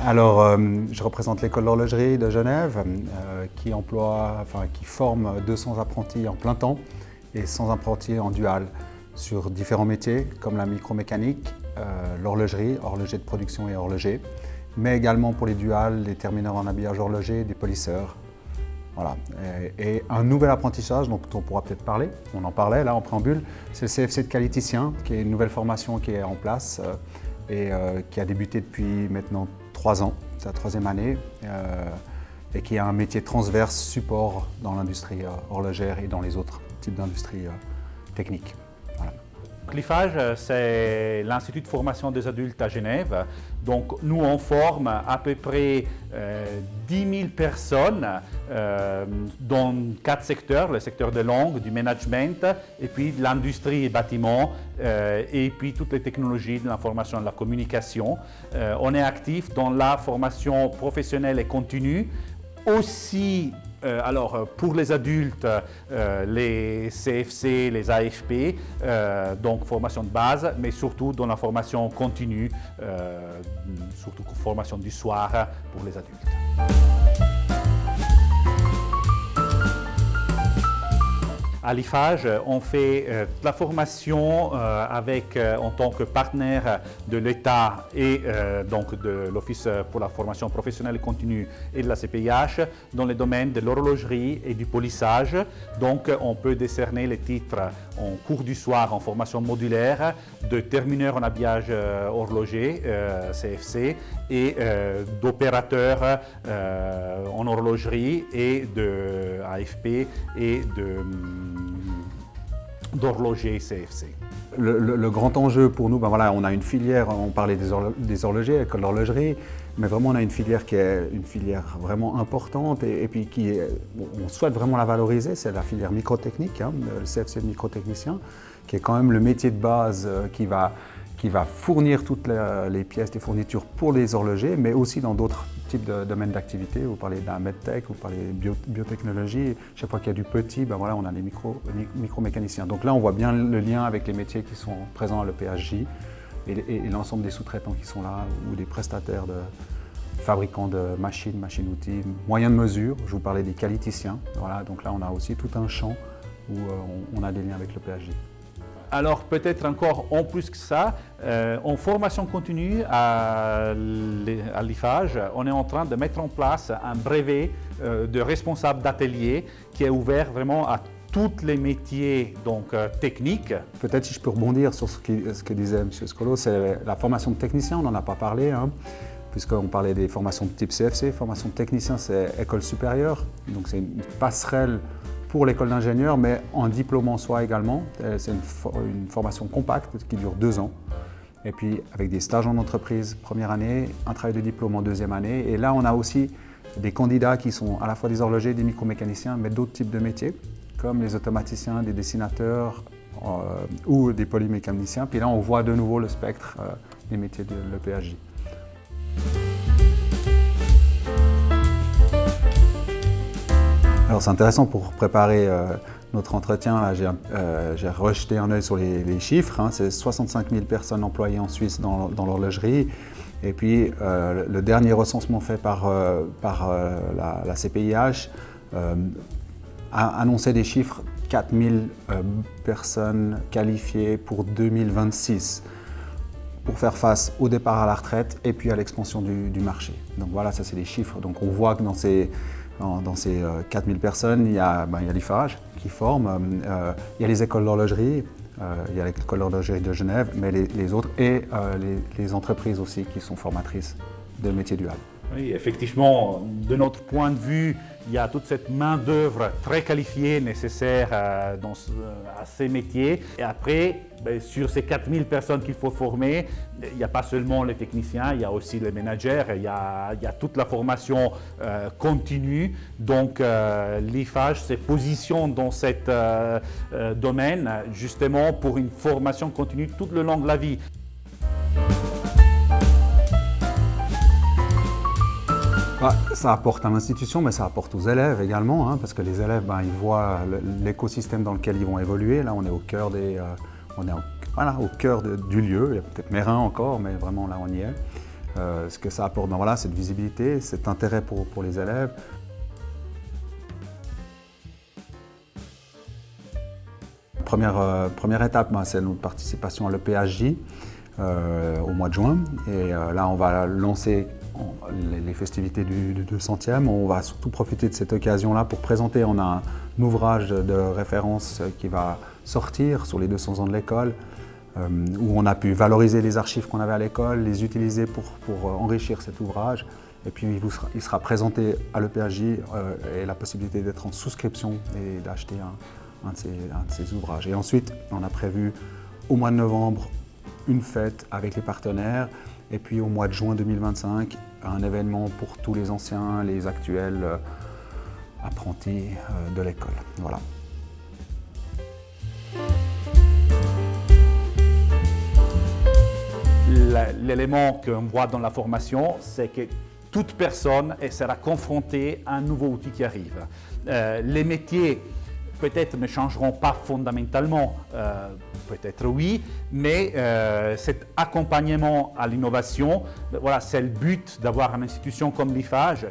Je représente l'école d'horlogerie de Genève qui forme 200 apprentis en plein temps et 100 apprentis en dual sur différents métiers comme la micromécanique, l'horlogerie, horloger de production et horloger, mais également pour les duals, les termineurs en habillage horloger, des polisseurs. Voilà. Et un nouvel apprentissage dont on pourra peut-être parler, on en parlait là en préambule, c'est le CFC de qualiticien, qui est une nouvelle formation qui est en place et qui a débuté depuis maintenant 3 ans, c'est la 3e année, et qui a un métier transverse support dans l'industrie horlogère et dans les autres types d'industries techniques. Voilà. L'IFAGE, c'est l'Institut de formation des adultes à Genève. Donc nous, on forme à peu près 10 000 personnes dans 4 secteurs, le secteur de langue, du management, et puis de l'industrie et bâtiment, et puis toutes les technologies de l'information et de la communication. On est actif dans la formation professionnelle et continue, aussi pour les adultes, les CFC, les AFP, donc formation de base, mais surtout dans la formation continue, surtout formation du soir pour les adultes. À l'IFAGE, on fait la formation en tant que partenaire de l'État et donc de l'Office pour la formation professionnelle et continue et de la CPIH dans les domaines de l'horlogerie et du polissage. Donc on peut décerner les titres en cours du soir en formation modulaire de termineur en habillage horloger, CFC, et d'opérateur en horlogerie et de AFP et d'horloger CFC. Le grand enjeu pour nous, on a une filière, on parlait des horlogers, école d'horlogerie, mais vraiment on a une filière qui est une filière vraiment importante et puis on souhaite vraiment la valoriser, c'est la filière microtechnique, le CFC de microtechnicien, qui est quand même le métier de base qui va fournir toutes les pièces, les fournitures pour les horlogers, mais aussi dans d'autres types de domaines d'activité. Vous parlez de la medtech, vous parlez de biotechnologie. Chaque fois qu'il y a du petit, on a les micromécaniciens. Donc là, on voit bien le lien avec les métiers qui sont présents à l'EPHJ et l'ensemble des sous-traitants qui sont là ou des prestataires de fabricants de machines-outils, moyens de mesure. Je vous parlais des qualiticiens. Voilà, donc là, on a aussi tout un champ où on a des liens avec l'EPHJ. Alors peut-être encore en plus que ça, en formation continue à l'IFAGE, on est en train de mettre en place un brevet de responsable d'atelier qui est ouvert vraiment à tous les métiers techniques. Peut-être si je peux rebondir sur ce que disait M. Scolo, c'est la formation de technicien, on n'en a pas parlé, puisqu'on parlait des formations de type CFC. Formation de technicien, c'est école supérieure, donc c'est une passerelle pour l'école d'ingénieur, mais en diplôme en soi également. C'est une formation compacte qui dure 2 ans. Et puis avec des stages en entreprise, première année, un travail de diplôme en 2e année. Et là, on a aussi des candidats qui sont à la fois des horlogers, des micromécaniciens, mais d'autres types de métiers, comme les automaticiens, des dessinateurs ou des polymécaniciens. Puis là, on voit de nouveau le spectre des métiers de l'EPHJ. Alors c'est intéressant pour préparer notre entretien. Là, j'ai rejeté un œil sur les chiffres. C'est 65 000 personnes employées en Suisse dans l'horlogerie. Et puis le dernier recensement fait par la CPIH a annoncé des chiffres 4 000 personnes qualifiées pour 2026 pour faire face au départ à la retraite et puis à l'expansion du marché. Donc voilà, ça c'est des chiffres. Donc on voit que dans ces 4 000 personnes, il y a l'IFAGE qui forme, il y a les écoles d'horlogerie, il y a l'école d'horlogerie de Genève, mais les autres et les entreprises aussi qui sont formatrices de métiers duals. Oui, effectivement, de notre point de vue, il y a toute cette main-d'œuvre très qualifiée nécessaire à ces métiers. Et après, sur ces 4000 personnes qu'il faut former, il n'y a pas seulement les techniciens, il y a aussi les managers, il y a toute la formation continue. Donc l'IFAGE se positionne dans ce domaine justement pour une formation continue tout le long de la vie. Ça apporte à l'institution, mais ça apporte aux élèves également, parce que les élèves, ils voient l'écosystème dans lequel ils vont évoluer. Là, on est au cœur du lieu. Il y a peut-être Mérin encore, mais vraiment là, on y est. Ce que ça apporte, voilà, cette visibilité, cet intérêt pour les élèves. Première étape, c'est notre participation à l'EPHJ au mois de juin. Et là, on va lancer les festivités du 200e. On va surtout profiter de cette occasion-là pour présenter. On a un ouvrage de référence qui va sortir sur les 200 ans de l'école, où on a pu valoriser les archives qu'on avait à l'école, les utiliser pour enrichir cet ouvrage. Et puis il sera présenté à l'EPHJ et la possibilité d'être en souscription et d'acheter un de ces ouvrages. Et ensuite, on a prévu au mois de novembre une fête avec les partenaires, et puis au mois de juin 2025, un événement pour tous les anciens, les actuels apprentis de l'école. Voilà. L'élément qu'on voit dans la formation, c'est que toute personne sera confrontée à un nouveau outil qui arrive. Les métiers peut-être ne changeront pas fondamentalement, peut-être oui, mais cet accompagnement à l'innovation, voilà, c'est le but d'avoir une institution comme l'IFAGE.